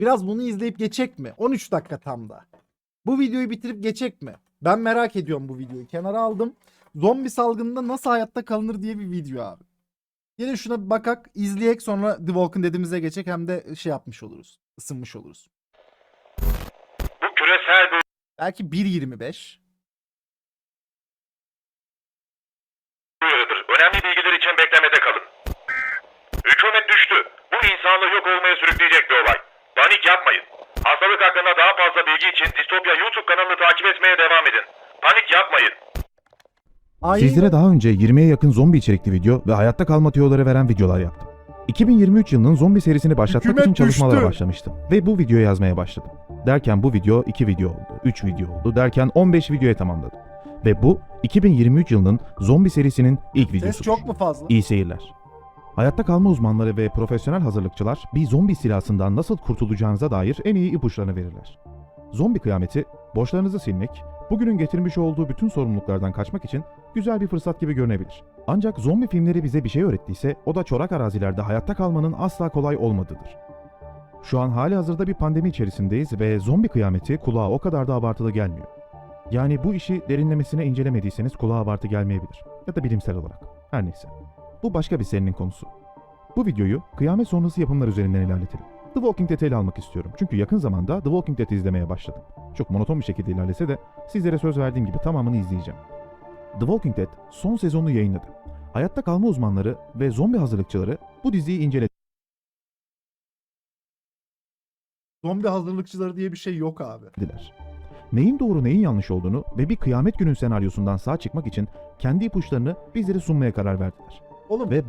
Biraz bunu izleyip geçecek mi? 13 dakika tam da. Bu videoyu bitirip geçecek mi? Ben merak ediyorum bu videoyu. Kenara aldım. Zombi salgınında nasıl hayatta kalınır diye bir video abi. Gelin şuna bir bakak, izleyek, sonra The Walking Dead'imize geçecek, hem de şey yapmış oluruz. Isınmış oluruz. Bu küresel bir Belki 1.25. uyarıdır. Önemli bilgiler için beklemede kalın. Hükümet düştü. Bu insanlığı yok olmaya sürükleyecek bir olay. Panik yapmayın. Hastalık hakkında daha fazla bilgi için Distopya YouTube kanalını takip etmeye devam edin. Panik yapmayın. Sizlere daha önce 20'ye yakın zombi içerikli video ve hayatta kalma tüyoları veren videolar yaptım. 2023 yılının zombi serisini başlatmak Hükümet için çalışmalara düştü. başlamıştım ve bu videoyu yazmaya başladım. Derken bu video 2 video oldu, 3 video oldu derken 15 videoya tamamladım. Ve bu 2023 yılının zombi serisinin ilk Ses videosudur. çok mu fazla? İyi seyirler. Hayatta kalma uzmanları ve profesyonel hazırlıkçılar bir zombi istilasından nasıl kurtulacağınıza dair en iyi ipuçlarını verirler. Zombi kıyameti, borçlarınızı silmek, bugünün getirmiş olduğu bütün sorumluluklardan kaçmak için güzel bir fırsat gibi görünebilir. Ancak zombi filmleri bize bir şey öğrettiyse o da çorak arazilerde hayatta kalmanın asla kolay olmadığıdır. Şu an hali hazırda bir pandemi içerisindeyiz ve zombi kıyameti kulağa o kadar da abartılı gelmiyor. Yani bu işi derinlemesine incelemediyseniz kulağa abartı gelmeyebilir. Ya da bilimsel olarak. Her neyse. Bu başka bir serinin konusu. Bu videoyu kıyamet sonrası yapımlar üzerinden ilerletelim. The Walking Dead'i ele almak istiyorum. Çünkü yakın zamanda The Walking Dead'i izlemeye başladım. Çok monoton bir şekilde ilerlese de sizlere söz verdiğim gibi tamamını izleyeceğim. The Walking Dead son sezonunu yayınladı. Hayatta kalma uzmanları ve zombi hazırlıkçıları bu diziyi incelediler. Zombi hazırlıkçıları diye bir şey yok abi. Neyin doğru neyin yanlış olduğunu ve bir kıyamet günü senaryosundan sağ çıkmak için kendi ipuçlarını bizlere sunmaya karar verdiler. Oğlum Ve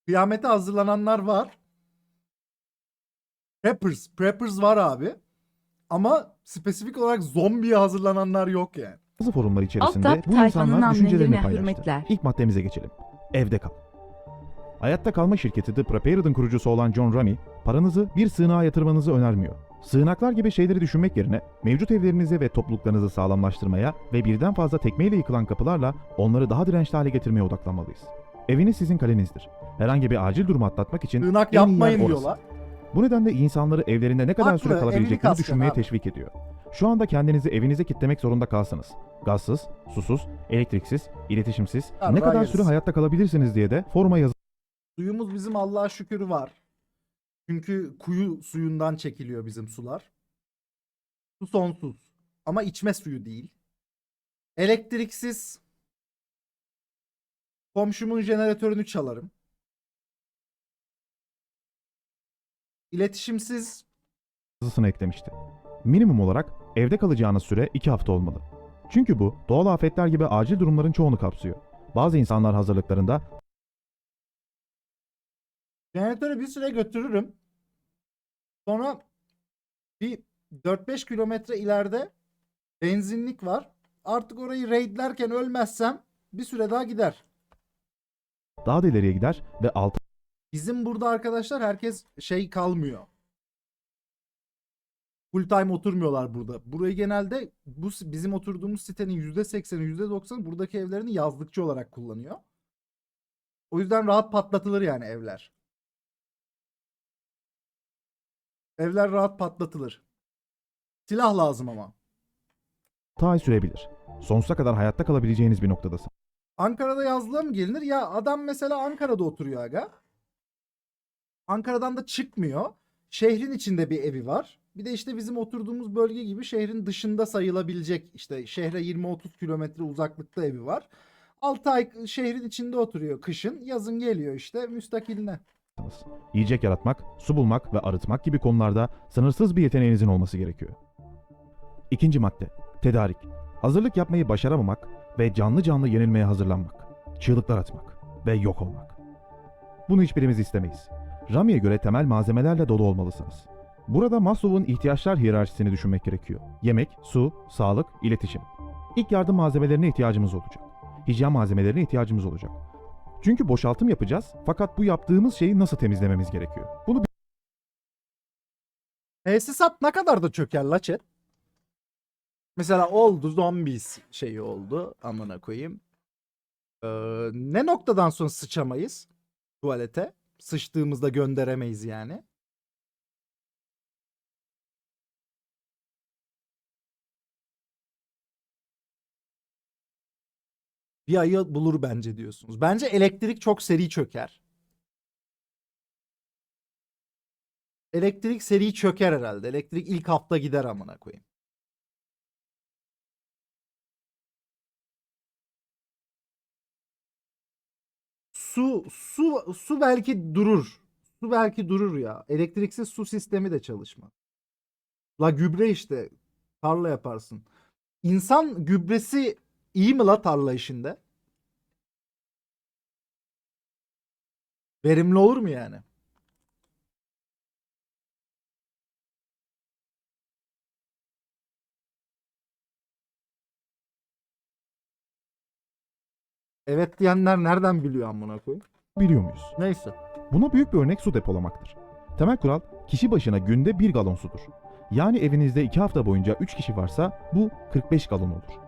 kıyamete hazırlananlar var. Preppers var abi. Ama spesifik olarak zombiye hazırlananlar yok yani. bazı forumlar içerisinde Alt tab bu tayfanın insanlar düşüncelerini hamlelerine paylaştı. hürmetler. İlk maddemize geçelim. Evde kal. Hayatta kalma şirketi The Prepared'ın kurucusu olan John Rami, paranızı bir sığınağa yatırmanızı önermiyor. Sığınaklar gibi şeyleri düşünmek yerine mevcut evlerinizi ve topluluklarınızı sağlamlaştırmaya ve birden fazla tekmeyle yıkılan kapılarla onları daha dirençli hale getirmeye odaklanmalıyız. Eviniz sizin kalenizdir. Herhangi bir acil durumu atlatmak için Sığınak en iyi yer yapmayın orası. diyorlar. Bu nedenle insanları evlerinde ne kadar Haklı, süre evini kalabileceklerini kaskacaksın düşünmeye abi. teşvik ediyor. Şu anda kendinizi evinize kilitlemek zorunda kalsanız, gazsız, susuz, elektriksiz, iletişimsiz Yarrağı ne kadar yeriz. süre hayatta kalabilirsiniz diye de foruma Suyumuz bizim Allah'a şükür var. Çünkü kuyu suyundan çekiliyor bizim sular. Su sonsuz. Ama içme suyu değil. Elektriksiz. Komşumun jeneratörünü çalarım. İletişimsiz. yazısını eklemişti. Minimum olarak evde kalacağınız süre 2 hafta olmalı. Çünkü bu doğal afetler gibi acil durumların çoğunu kapsıyor. Bazı insanlar hazırlıklarında Jeneratörü bir süre götürürüm. Sonra bir 4-5 kilometre ileride benzinlik var. Artık orayı raidlerken ölmezsem bir süre daha gider. daha da ileriye gider ve 6 Bizim burada arkadaşlar herkes şey kalmıyor. Full time oturmuyorlar burada. Burayı genelde bu bizim oturduğumuz sitenin %80'i %90'ı buradaki evlerini yazlıkçı olarak kullanıyor. O yüzden rahat patlatılır yani evler. Evler rahat patlatılır. Silah lazım ama. ay sürebilir. Sonsuza kadar hayatta kalabileceğiniz bir noktadasın. Ankara'da yazlığa mı gelinir? Ya adam mesela Ankara'da oturuyor aga. Ankara'dan da çıkmıyor. Şehrin içinde bir evi var. Bir de işte bizim oturduğumuz bölge gibi şehrin dışında sayılabilecek işte şehre 20-30 kilometre uzaklıkta evi var. 6 ay şehrin içinde oturuyor kışın. Yazın geliyor işte müstakiline. Yiyecek yaratmak, su bulmak ve arıtmak gibi konularda sınırsız bir yeteneğinizin olması gerekiyor. İkinci madde, tedarik. Hazırlık yapmayı başaramamak ve canlı canlı yenilmeye hazırlanmak. Çığlıklar atmak ve yok olmak. Bunu hiçbirimiz istemeyiz. Rami'ye göre temel malzemelerle dolu olmalısınız. Burada Maslow'un ihtiyaçlar hiyerarşisini düşünmek gerekiyor. Yemek, su, sağlık, iletişim. İlk yardım malzemelerine ihtiyacımız olacak. Hijyen malzemelerine ihtiyacımız olacak. Çünkü boşaltım yapacağız fakat bu yaptığımız şeyi nasıl temizlememiz gerekiyor? Bunu Tesisat ne kadar da çöker la chat. Mesela oldu zombies şeyi oldu amına koyayım. Ne noktadan sonra sıçamayız tuvalete? Sıçtığımızda gönderemeyiz yani. Bir ayı bulur bence diyorsunuz. Bence elektrik çok seri çöker. Elektrik seri çöker herhalde. Elektrik ilk hafta gider amına koyayım. Su belki durur. Su belki durur ya. Elektriksiz su sistemi de çalışmaz. La gübre işte. Tarla yaparsın. İnsan gübresi iyi mi la tarla işinde? Verimli olur mu yani? Evet diyenler nereden biliyor amına koyayım? biliyor muyuz? Neyse. Buna büyük bir örnek su depolamaktır. Temel kural kişi başına günde 1 galon sudur. Yani evinizde 2 hafta boyunca 3 kişi varsa bu 45 galon olur.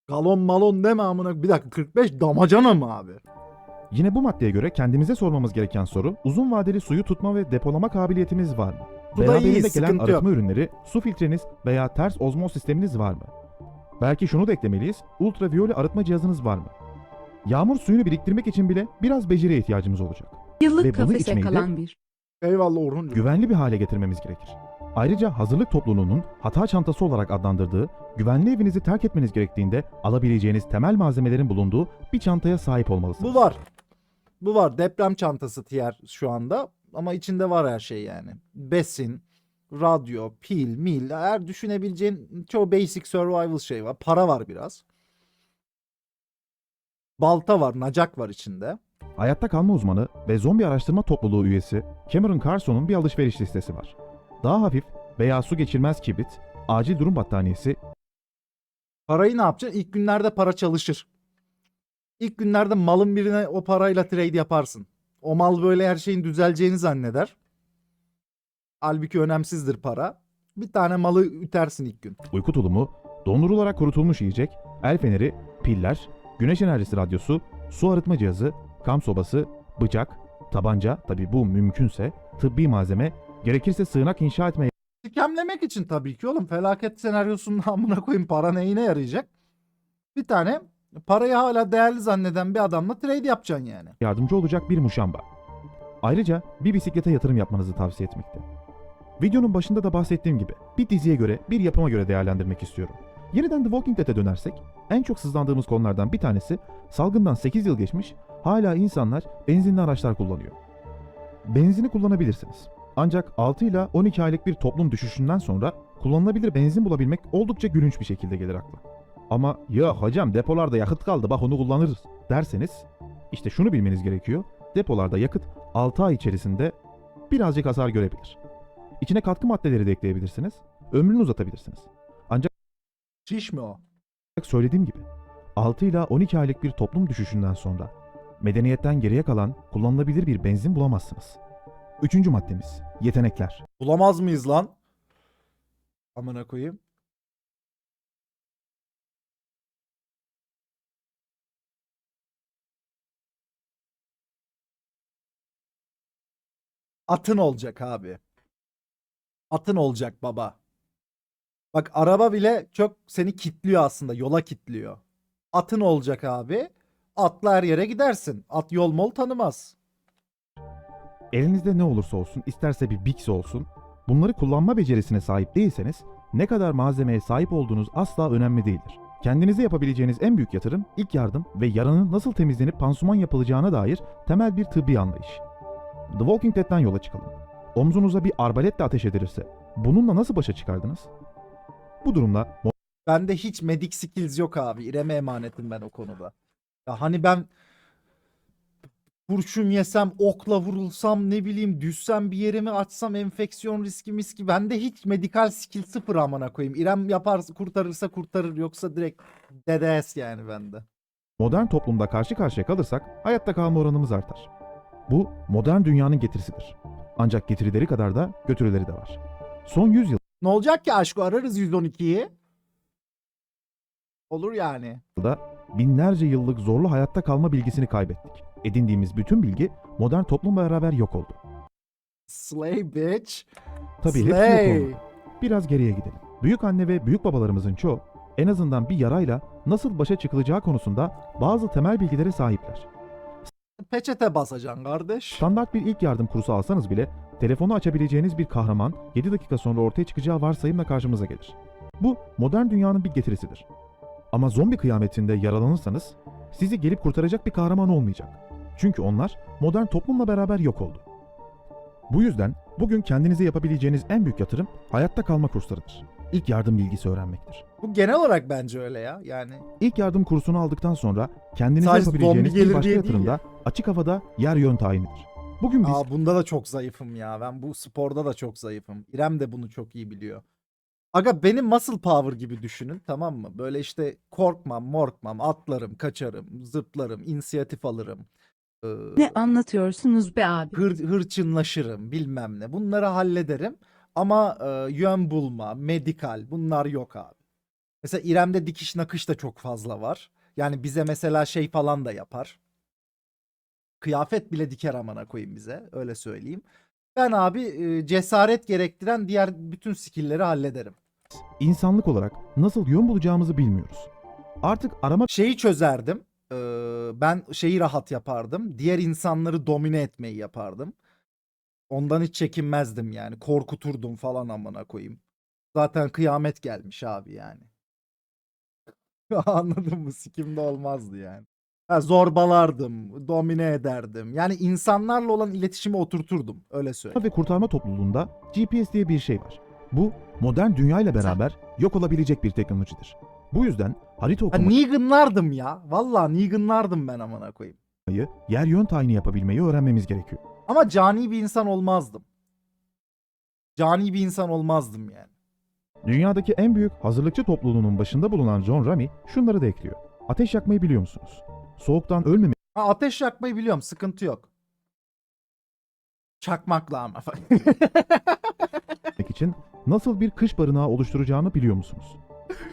Galon malon deme amına. Bir dakika 45 damacana mı abi? Yine bu maddeye göre kendimize sormamız gereken soru uzun vadeli suyu tutma ve depolama kabiliyetimiz var mı? Su da iyi, Beraberinde gelen sıkıntı arıtma yok. ürünleri, su filtreniz veya ters ozmoz sisteminiz var mı? Belki şunu da eklemeliyiz, ultraviyole arıtma cihazınız var mı? Yağmur suyunu biriktirmek için bile biraz beceriye ihtiyacımız olacak. Yıllık Ve bunu kafese içmeyi de kalan bir Eyvallah Orhun. güvenli bir hale getirmemiz gerekir. Ayrıca hazırlık topluluğunun hata çantası olarak adlandırdığı, güvenli evinizi terk etmeniz gerektiğinde alabileceğiniz temel malzemelerin bulunduğu bir çantaya sahip olmalısınız. Bu var. Bu var. Deprem çantası tiyer şu anda. Ama içinde var her şey yani. Besin, radyo, pil, mil. Her düşünebileceğin çoğu basic survival şey var. Para var biraz. Balta var, nacak var içinde. Hayatta kalma uzmanı ve zombi araştırma topluluğu üyesi Cameron Carson'un bir alışveriş listesi var. Daha hafif veya su geçirmez kibrit, acil durum battaniyesi, Parayı ne yapacaksın? İlk günlerde para çalışır. İlk günlerde malın birine o parayla trade yaparsın. O mal böyle her şeyin düzeleceğini zanneder. Halbuki önemsizdir para. Bir tane malı ütersin ilk gün. uyku tulumu, dondurularak kurutulmuş yiyecek, el feneri, piller, güneş enerjisi radyosu, su arıtma cihazı, kamp sobası, bıçak, tabanca, tabi bu mümkünse, tıbbi malzeme, gerekirse sığınak inşa etmeye Sikemlemek için tabii ki oğlum. Felaket senaryosunun amına koyayım para neyine yarayacak? Bir tane parayı hala değerli zanneden bir adamla trade yapacaksın yani. yardımcı olacak bir muşamba. Ayrıca bir bisiklete yatırım yapmanızı tavsiye etmekte. Videonun başında da bahsettiğim gibi bir diziye göre, bir yapıma göre değerlendirmek istiyorum. Yeniden The Walking Dead'e dönersek, en çok sızlandığımız konulardan bir tanesi salgından 8 yıl geçmiş, hala insanlar benzinli araçlar kullanıyor. Benzini kullanabilirsiniz. Ancak 6 ile 12 aylık bir toplum düşüşünden sonra kullanılabilir benzin bulabilmek oldukça gülünç bir şekilde gelir akla. Ama ya hocam depolarda yakıt kaldı bak onu kullanırız derseniz işte şunu bilmeniz gerekiyor. Depolarda yakıt 6 ay içerisinde birazcık hasar görebilir. İçine katkı maddeleri de ekleyebilirsiniz. Ömrünü uzatabilirsiniz. Ancak Şiş mi o? söylediğim gibi 6 ila 12 aylık bir toplum düşüşünden sonra medeniyetten geriye kalan kullanılabilir bir benzin bulamazsınız. Üçüncü maddemiz yetenekler. Bulamaz mıyız lan? Amına koyayım. Atın olacak abi. Atın olacak baba. Bak araba bile çok seni kitliyor aslında. Yola kitliyor. Atın olacak abi. Atla her yere gidersin. At yol mol tanımaz. Elinizde ne olursa olsun, isterse bir Bix olsun, bunları kullanma becerisine sahip değilseniz ne kadar malzemeye sahip olduğunuz asla önemli değildir. Kendinize yapabileceğiniz en büyük yatırım ilk yardım ve yaranın nasıl temizlenip pansuman yapılacağına dair temel bir tıbbi anlayış. The Walking Dead'den yola çıkalım. Omzunuza bir arbaletle ateş edilirse bununla nasıl başa çıkardınız? Bu durumda Bende hiç medic skills yok abi. İrem'e emanetim ben o konuda. Ya hani ben kurşun yesem, okla vurulsam, ne bileyim düşsem bir yerimi açsam enfeksiyon riski miski. Bende hiç medikal skill sıfır amına koyayım. İrem yaparsa kurtarırsa kurtarır yoksa direkt DDS yani bende. modern toplumda karşı karşıya kalırsak hayatta kalma oranımız artar. Bu modern dünyanın getirisidir. Ancak getirileri kadar da götürüleri de var. Son 100 Ne olacak ki aşkı ararız 112'yi. Olur yani. yılda binlerce yıllık zorlu hayatta kalma bilgisini kaybettik. Edindiğimiz bütün bilgi modern toplumla beraber yok oldu. Slay bitch. Tabii hepsi yok olmadı. Biraz geriye gidelim. Büyük anne ve büyük babalarımızın çoğu en azından bir yarayla nasıl başa çıkılacağı konusunda bazı temel bilgilere sahipler. Peçete basacaksın kardeş. Standart bir ilk yardım kursu alsanız bile telefonu açabileceğiniz bir kahraman 7 dakika sonra ortaya çıkacağı varsayımla karşımıza gelir. Bu modern dünyanın bir getirisidir. Ama zombi kıyametinde yaralanırsanız sizi gelip kurtaracak bir kahraman olmayacak. Çünkü onlar modern toplumla beraber yok oldu. Bu yüzden bugün kendinize yapabileceğiniz en büyük yatırım hayatta kalma kurslarıdır. İlk yardım bilgisi öğrenmektir. Bu genel olarak bence öyle ya. Yani İlk yardım kursunu aldıktan sonra kendinize Sadece yapabileceğiniz zombi gelir bir başka diye değil yatırımda açık havada yer yön tayinidir. Bugün biz bunda da çok zayıfım ya. Ben bu sporda da çok zayıfım. İrem de bunu çok iyi biliyor. Aga benim muscle power gibi düşünün, tamam mı? Böyle işte korkmam, morkmam, atlarım, kaçarım, zıplarım, inisiyatif alırım. Ee, Ne anlatıyorsunuz be abi? hırçınlaşırım, bilmem ne. Bunları hallederim. Ama yön bulma, medikal bunlar yok abi. Mesela İrem'de dikiş nakış da çok fazla var. Yani bize mesela şey falan da yapar. Kıyafet bile diker amına koyayım bize. Öyle söyleyeyim. Ben abi cesaret gerektiren diğer bütün skill'leri hallederim. insanlık olarak nasıl yön bulacağımızı bilmiyoruz. Artık arama Şeyi çözerdim. Ben şeyi rahat yapardım. Diğer insanları domine etmeyi yapardım. Ondan hiç çekinmezdim yani. Korkuturdum falan amına koyayım. Zaten kıyamet gelmiş abi yani. Anladın mı? Sikimde olmazdı yani. Ha, zorbalardım, domine ederdim. Yani insanlarla olan iletişimi oturturdum. Öyle söyleyeyim. ve kurtarma topluluğunda GPS diye bir şey var. Bu modern dünyayla beraber yok olabilecek bir teknolojidir. Bu yüzden harita Ha, okumayı, Negan'lardım ya. Vallahi Negan'lardım ben amına koyayım. yer yön tayini yapabilmeyi öğrenmemiz gerekiyor. Ama cani bir insan olmazdım. Cani bir insan olmazdım yani. Dünyadaki en büyük hazırlıkçı topluluğunun başında bulunan John Rami şunları da ekliyor. Ateş yakmayı biliyor musunuz? Soğuktan ölmemek Ha, ateş yakmayı biliyorum, sıkıntı yok. Çakmakla ama. için nasıl bir kış barınağı oluşturacağını biliyor musunuz?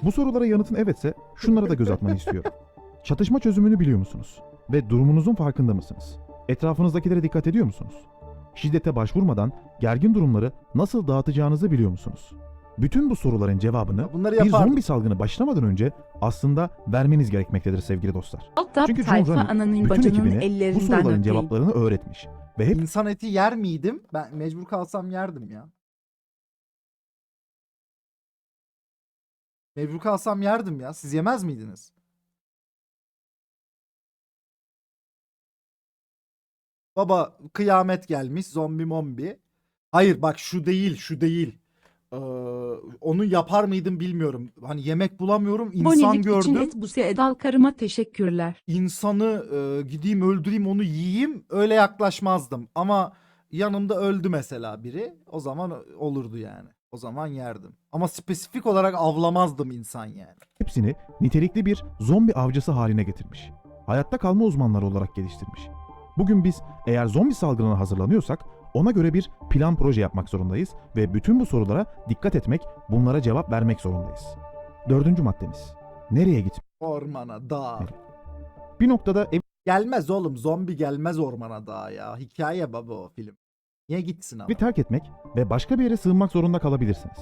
Bu sorulara yanıtın evetse şunlara da göz atmanı istiyorum. Çatışma çözümünü biliyor musunuz? Ve durumunuzun farkında mısınız? Etrafınızdakilere dikkat ediyor musunuz? Şiddete başvurmadan gergin durumları nasıl dağıtacağınızı biliyor musunuz? Bütün bu soruların cevabını Bunları bir yapardım. zombi salgını başlamadan önce aslında vermeniz gerekmektedir sevgili dostlar. Altta Çünkü John tayfa Rami ananın bütün bacının ekibine bu ellerinden soruların öpeyim. cevaplarını öğretmiş. Ve hep İnsan eti yer miydim? Ben mecbur kalsam yerdim ya. Mecbur kalsam yerdim ya. Siz yemez miydiniz? Baba kıyamet gelmiş, zombi mombi. Hayır bak, şu değil, şu değil. Ee, onu yapar mıydım bilmiyorum. Hani yemek bulamıyorum, insan Bonilik için gördüm. et busi edal karıma teşekkürler. İnsanı gideyim öldüreyim, onu yiyeyim, öyle yaklaşmazdım. Ama yanımda öldü mesela biri, o zaman olurdu yani. O zaman yerdim. Ama spesifik olarak avlamazdım insan yani. hepsini nitelikli bir zombi avcısı haline getirmiş. Hayatta kalma uzmanları olarak geliştirmiş. Bugün biz eğer zombi salgınına hazırlanıyorsak ona göre bir plan proje yapmak zorundayız ve bütün bu sorulara dikkat etmek, bunlara cevap vermek zorundayız. Dördüncü maddemiz. Nereye gitmek? Ormana, dağa. Bir noktada Gelmez oğlum, zombi gelmez ormana, dağa ya. Hikaye baba o film. Niye gitsin ama? evi terk etmek ve başka bir yere sığınmak zorunda kalabilirsiniz.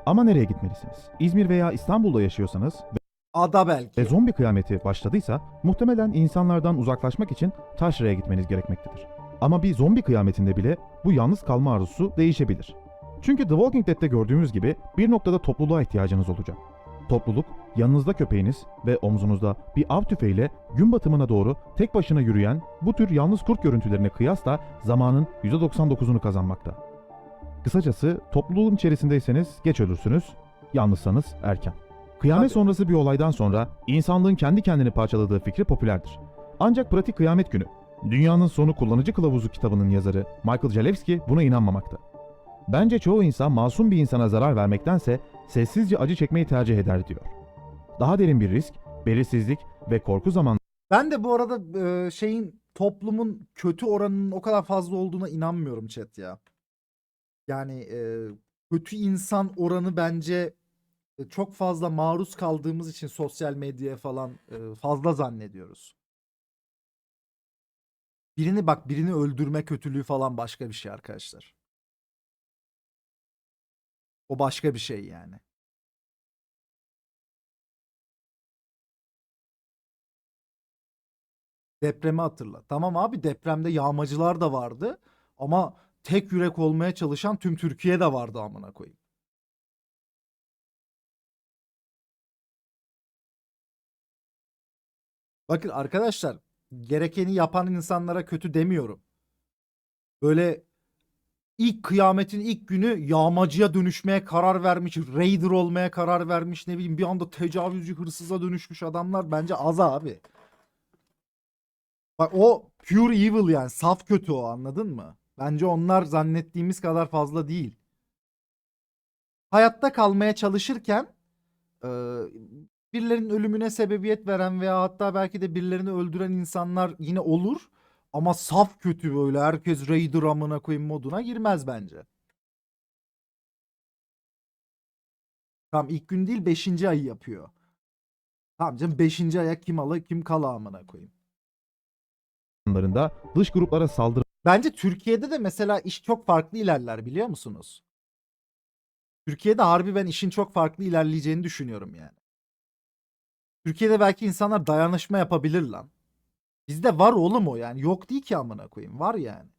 Ama nereye gitmelisiniz? İzmir veya İstanbul'da yaşıyorsanız Ada belki. ve zombi kıyameti başladıysa muhtemelen insanlardan uzaklaşmak için taşraya gitmeniz gerekmektedir. Ama bir zombi kıyametinde bile bu yalnız kalma arzusu değişebilir. Çünkü The Walking Dead'te gördüğümüz gibi bir noktada topluluğa ihtiyacınız olacak. Topluluk, yanınızda köpeğiniz ve omzunuzda bir av tüfeğiyle gün batımına doğru tek başına yürüyen bu tür yalnız kurt görüntülerine kıyasla zamanın %99'unu kazanmakta. Kısacası topluluğun içerisindeyseniz geç ölürsünüz, yalnızsanız erken. Kıyamet Tabii. sonrası bir olaydan sonra insanlığın kendi kendini parçaladığı fikri popülerdir. Ancak pratik kıyamet günü, Dünyanın Sonu Kullanıcı Kılavuzu kitabının yazarı Michael Jalewski buna inanmamakta. Bence çoğu insan masum bir insana zarar vermektense sessizce acı çekmeyi tercih eder diyor. Daha derin bir risk, belirsizlik ve korku zamanları Ben de bu arada şeyin, toplumun kötü oranının o kadar fazla olduğuna inanmıyorum chat ya. Yani kötü insan oranı bence çok fazla maruz kaldığımız için sosyal medyaya falan fazla zannediyoruz. Birini öldürme kötülüğü falan başka bir şey arkadaşlar. O başka bir şey yani. Depremi hatırla. Tamam abi, depremde yağmacılar da vardı ama tek yürek olmaya çalışan tüm Türkiye de vardı amına koyayım. Bakın arkadaşlar, gerekeni yapan insanlara kötü demiyorum. Böyle ilk kıyametin ilk günü yağmacıya dönüşmeye karar vermiş, raider olmaya karar vermiş, ne bileyim bir anda tecavüzcü hırsıza dönüşmüş adamlar bence az abi. Bak o pure evil, yani saf kötü, o anladın mı? Bence onlar zannettiğimiz kadar fazla değil. Hayatta kalmaya çalışırken e, birilerinin ölümüne sebebiyet veren veya hatta belki de birilerini öldüren insanlar yine olur. Ama saf kötü, böyle herkes raider amına koyayım moduna girmez bence. Tamam, ilk gün değil 5. ayı yapıyor. Tamam canım, 5. aya kim alı kim kala amına koyayım. zamanlarında dış gruplara saldırı Bence Türkiye'de de mesela iş çok farklı ilerler, biliyor musunuz? Türkiye'de harbi ben işin çok farklı ilerleyeceğini düşünüyorum yani. Türkiye'de belki insanlar dayanışma yapabilir lan. Bizde var oğlum o yani. Yok değil ki amına koyayım. Var yani.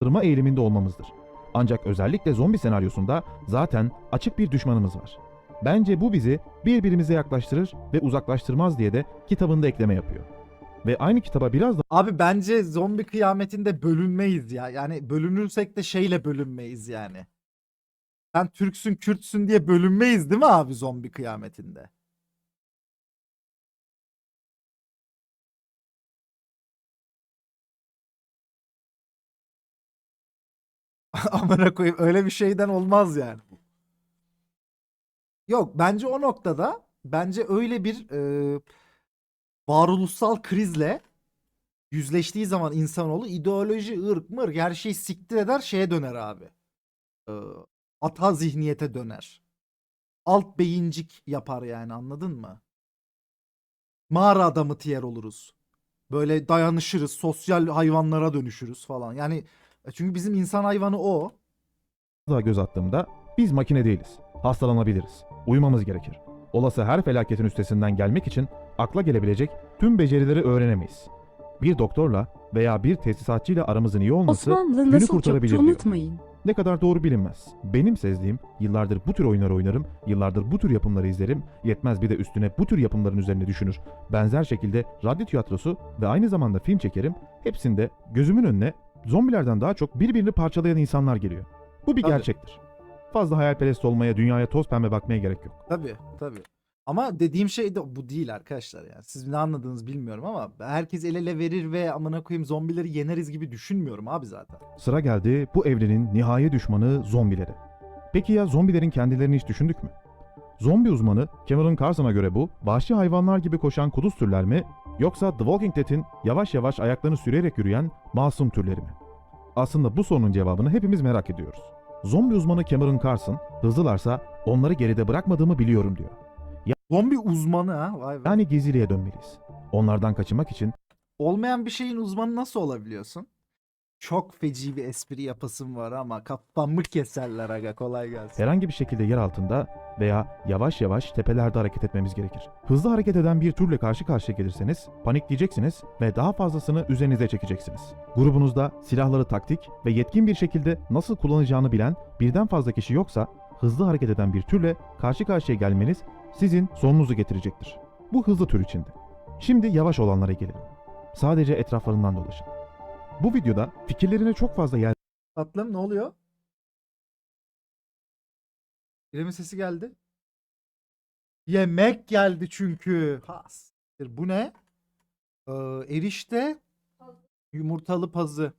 saldırma eğiliminde olmamızdır. Ancak özellikle zombi senaryosunda zaten açık bir düşmanımız var. Bence bu bizi birbirimize yaklaştırır ve uzaklaştırmaz diye de kitabında ekleme yapıyor. Ve aynı kitaba biraz Abi bence zombi kıyametinde bölünmeyiz ya. Yani bölünürsek de şeyle bölünmeyiz yani. Sen Türksün, Kürtsün diye bölünmeyiz değil mi abi zombi kıyametinde? Amına koyayım, öyle bir şeyden olmaz yani. Yok, bence o noktada bence öyle bir varoluşsal krizle yüzleştiği zaman insanoğlu ideoloji, ırk, mırk her şeyi siktir eder, şeye döner abi. Ee, ata zihniyete döner. Alt beyincik yapar yani, anladın mı? Mağara adamı tiyer oluruz. Böyle dayanışırız, sosyal hayvanlara dönüşürüz falan. Yani çünkü bizim insan hayvanı o. daha göz attığımda biz makine değiliz. Hastalanabiliriz. Uyumamız gerekir. Olası her felaketin üstesinden gelmek için akla gelebilecek tüm becerileri öğrenemeyiz. Bir doktorla veya bir tesisatçıyla aramızın iyi olması Osmanlı günü nasıl çoktu kurtarabilir diyor. unutmayın. Ne kadar doğru bilinmez. Benim sezdiğim, yıllardır bu tür oyunları oynarım, yıllardır bu tür yapımları izlerim, yetmez bir de üstüne bu tür yapımların üzerine düşünür. Benzer şekilde radyo tiyatrosu ve aynı zamanda film çekerim, hepsinde gözümün önüne zombilerden daha çok birbirini parçalayan insanlar geliyor. Bu bir Tabii. gerçektir. Fazla hayalperest olmaya, dünyaya toz pembe bakmaya gerek yok. Tabii tabii. Ama dediğim şey de bu değil arkadaşlar yani. Siz ne anladınız bilmiyorum ama herkes el ele verir ve amına koyayım zombileri yeneriz gibi düşünmüyorum abi zaten. Sıra geldi bu evrenin nihai düşmanı zombilere. Peki ya zombilerin kendilerini hiç düşündük mü? Zombi uzmanı Cameron Carson'a göre bu, vahşi hayvanlar gibi koşan kuduz türler mi, yoksa The Walking Dead'in yavaş yavaş ayaklarını sürerek yürüyen masum türleri mi? Aslında bu sorunun cevabını hepimiz merak ediyoruz. Zombi uzmanı Cameron Carson, hızlılarsa onları geride bırakmadığımı biliyorum diyor. Zombi uzmanı ha, vay be. Yani gizliliğe dönmeliyiz. Onlardan kaçınmak için Olmayan bir şeyin uzmanı nasıl olabiliyorsun? Çok feci bir espri yapasım var ama kafamı keserler aga, kolay gelsin. herhangi bir şekilde yer altında veya yavaş yavaş tepelerde hareket etmemiz gerekir. Hızlı hareket eden bir türle karşı karşıya gelirseniz panikleyeceksiniz ve daha fazlasını üzerinize çekeceksiniz. Grubunuzda silahları taktik ve yetkin bir şekilde nasıl kullanacağını bilen birden fazla kişi yoksa hızlı hareket eden bir türle karşı karşıya gelmeniz sizin sonunuzu getirecektir. Bu hızlı tür içinde. Şimdi yavaş olanlara gelelim. Sadece etraflarından dolaşın. Bu videoda fikirlerine çok fazla yer Tatlım, ne oluyor? İrem'in sesi geldi. Yemek geldi çünkü. Has. Bu ne? Erişte yumurtalı pazı.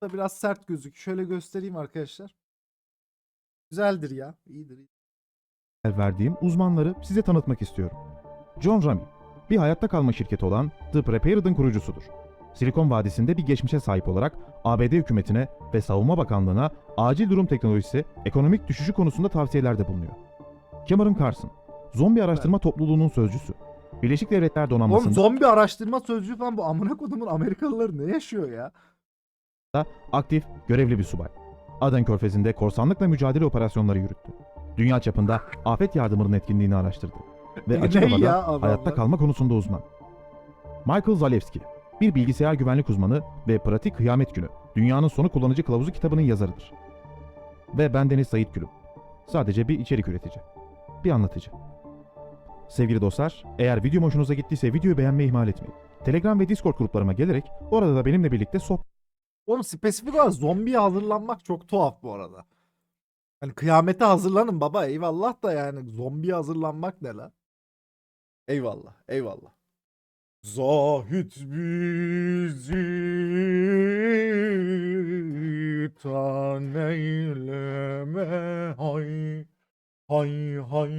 Bu da biraz sert gözüküyor. Şöyle göstereyim arkadaşlar. Güzeldir ya. İyidir. verdiğim uzmanları size tanıtmak istiyorum. John Rami, bir hayatta kalma şirketi olan The Prepared'ın kurucusudur. Silikon Vadisi'nde bir geçmişe sahip olarak ABD hükümetine ve Savunma Bakanlığı'na acil durum teknolojisi, ekonomik düşüşü konusunda tavsiyelerde bulunuyor. Cameron Carson, zombi araştırma topluluğunun sözcüsü. Birleşik Devletler Oğlum donanmasında zombi araştırma sözcüğü falan, bu amına kodumun Amerikalıları ne yaşıyor ya? aktif, görevli bir subay. Aden Körfezi'nde korsanlıkla mücadele operasyonları yürüttü. Dünya çapında afet yardımının etkinliğini araştırdı. ve açık Ne havada ya adamlar? hayatta kalma konusunda uzman. Michael Zalewski, bir bilgisayar güvenlik uzmanı ve Pratik Kıyamet Günü, Dünyanın Sonu Kullanıcı Kılavuzu kitabının yazarıdır. Ve bendeniz Sait Gülüm. Sadece bir içerik üretici. Bir anlatıcı. Sevgili dostlar, eğer videom hoşunuza gittiyse videoyu beğenmeyi ihmal etmeyin. Telegram ve Discord gruplarıma gelerek orada da benimle birlikte Oğlum spesifik olarak zombiye hazırlanmak çok tuhaf bu arada. Hani kıyamete hazırlanın baba eyvallah da yani zombiye hazırlanmak ne lan? Eyvallah eyvallah. Zahit bizi tan eyleme hay hay hay.